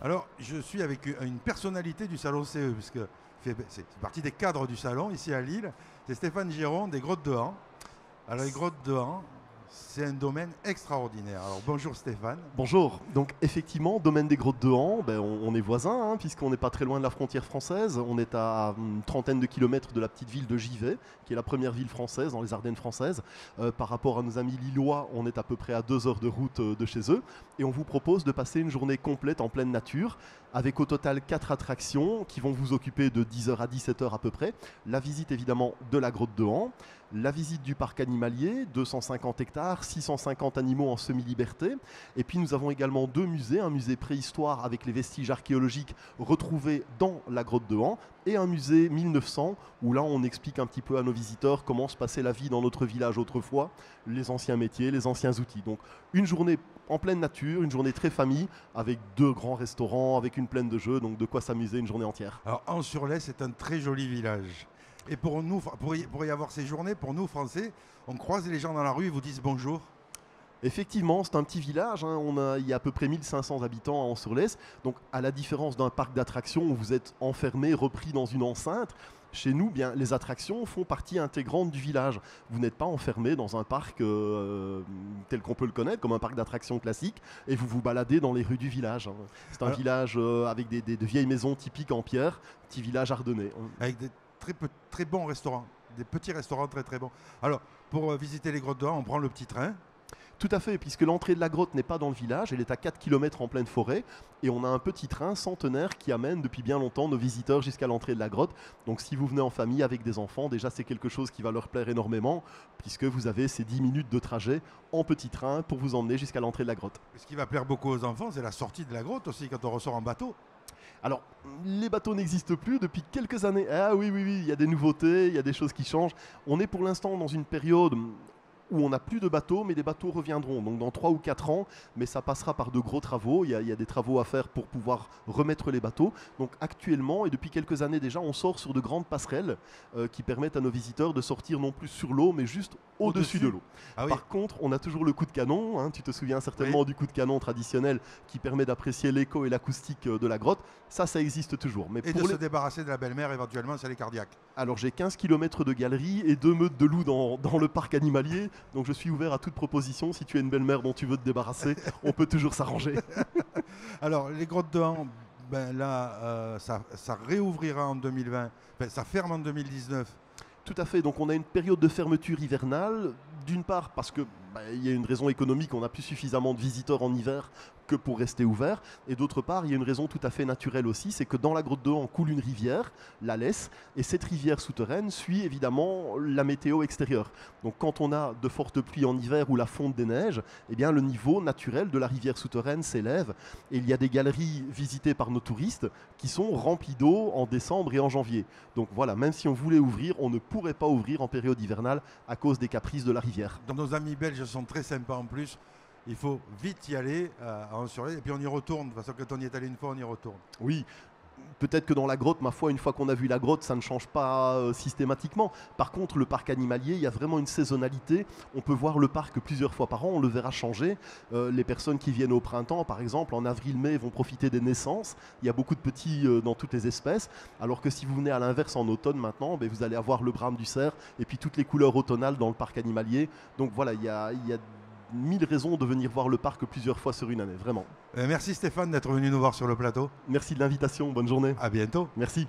Alors, je suis avec une personnalité du salon CE, puisque c'est partie des cadres du salon ici à Lille. C'est Stéphane Giron des Grottes de Han. Alors, les Grottes de Han, c'est un domaine extraordinaire. Alors, bonjour Stéphane. Bonjour, donc effectivement, domaine des Grottes de Han, on est voisins, hein, puisqu'on n'est pas très loin de la frontière française. On est à une trentaine de kilomètres de la petite ville de Givet, qui est la première ville française dans les Ardennes françaises. Par rapport à nos amis lillois, on est à peu près à 2 heures de route de chez eux. Et on vous propose de passer une journée complète en pleine nature, avec au total 4 attractions qui vont vous occuper de 10h à 17h à peu près. La visite évidemment de la Grotte de Han, la visite du parc animalier, 250 hectares, 650 animaux en semi-liberté. Et puis nous avons également 2 musées, un musée préhistoire avec les vestiges archéologiques retrouvés dans la Grotte de Han et un musée 1900 où là on explique un petit peu à nos visiteurs comment se passait la vie dans notre village autrefois, les anciens métiers, les anciens outils. Donc une journée en pleine nature, une journée très famille avec 2 grands restaurants, avec une plaine de jeux, donc de quoi s'amuser une journée entière. Alors, An-sur-Lez, c'est un très joli village. Et pour nous, pour y avoir ces journées, pour nous Français, on croise les gens dans la rue, ils vous disent bonjour. Effectivement, c'est un petit village, hein. Il y a à peu près 1500 habitants à An-sur-Lez. Donc à la différence d'un parc d'attractions où vous êtes enfermé, repris dans une enceinte, chez nous, bien, les attractions font partie intégrante du village. Vous n'êtes pas enfermé dans un parc tel qu'on peut le connaître, comme un parc d'attractions classique, et vous vous baladez dans les rues du village, hein. C'est un village avec de vieilles maisons typiques en pierre, petit village ardennais, hein. Avec des très bons restaurants, des petits restaurants très très bons. Alors, pour visiter les Grottes de Han, on prend le petit train. Tout à fait, puisque l'entrée de la grotte n'est pas dans le village, elle est à 4 km en pleine forêt, et on a un petit train centenaire qui amène depuis bien longtemps nos visiteurs jusqu'à l'entrée de la grotte. Donc si vous venez en famille avec des enfants, déjà c'est quelque chose qui va leur plaire énormément, puisque vous avez ces 10 minutes de trajet en petit train pour vous emmener jusqu'à l'entrée de la grotte. Ce qui va plaire beaucoup aux enfants, c'est la sortie de la grotte aussi, quand on ressort en bateau. Alors, les bateaux n'existent plus depuis quelques années. Ah oui, il y a des nouveautés, il y a des choses qui changent. On est pour l'instant dans une période où on n'a plus de bateaux, mais les bateaux reviendront, donc dans 3 ou 4 ans, mais ça passera par de gros travaux, il y a des travaux à faire pour pouvoir remettre les bateaux. Donc actuellement, et depuis quelques années déjà, on sort sur de grandes passerelles qui permettent à nos visiteurs de sortir non plus sur l'eau, mais juste au-dessus de l'eau. Ah oui. Par contre, on a toujours le coup de canon, hein, tu te souviens certainement du coup de canon traditionnel qui permet d'apprécier l'écho et l'acoustique de la grotte, ça existe toujours. Mais et de se débarrasser de la belle-mère éventuellement, c'est les cardiaques. Alors j'ai 15 km de galeries et 2 meutes de loups dans le parc animalier. Donc je suis ouvert à toute proposition. Si tu as une belle-mère dont tu veux te débarrasser, on peut toujours s'arranger. Alors les Grottes de Han, ça réouvrira en 2020. Ça ferme en 2019. Tout à fait, donc on a une période de fermeture hivernale, d'une part parce que il y a une raison économique, on n'a plus suffisamment de visiteurs en hiver que pour rester ouvert, et d'autre part il y a une raison tout à fait naturelle aussi, c'est que dans la Grotte de Han coule une rivière, la Lesse, et cette rivière souterraine suit évidemment la météo extérieure. Donc quand on a de fortes pluies en hiver ou la fonte des neiges, eh bien le niveau naturel de la rivière souterraine s'élève, et il y a des galeries visitées par nos touristes qui sont remplies d'eau en décembre et en janvier. Donc voilà, même si on voulait ouvrir, on ne pourrait pas ouvrir en période hivernale à cause des caprices de la rivière. Nos amis belges sont très sympas en plus. Il faut vite y aller à An-sur-Lez et puis on y retourne. De toute façon, quand on y est allé une fois, on y retourne. Oui, peut-être que dans la grotte, ma foi, une fois qu'on a vu la grotte, ça ne change pas systématiquement. Par contre, le parc animalier, il y a vraiment une saisonnalité. On peut voir le parc plusieurs fois par an, on le verra changer. Les personnes qui viennent au printemps, par exemple, en avril-mai, vont profiter des naissances. Il y a beaucoup de petits dans toutes les espèces. Alors que si vous venez à l'inverse en automne maintenant, vous allez avoir le brame du cerf et puis toutes les couleurs automnales dans le parc animalier. Donc voilà, il y a 1000 raisons de venir voir le parc plusieurs fois sur une année, vraiment. Merci Stéphane d'être venu nous voir sur le plateau. Merci de l'invitation, bonne journée. À bientôt. Merci.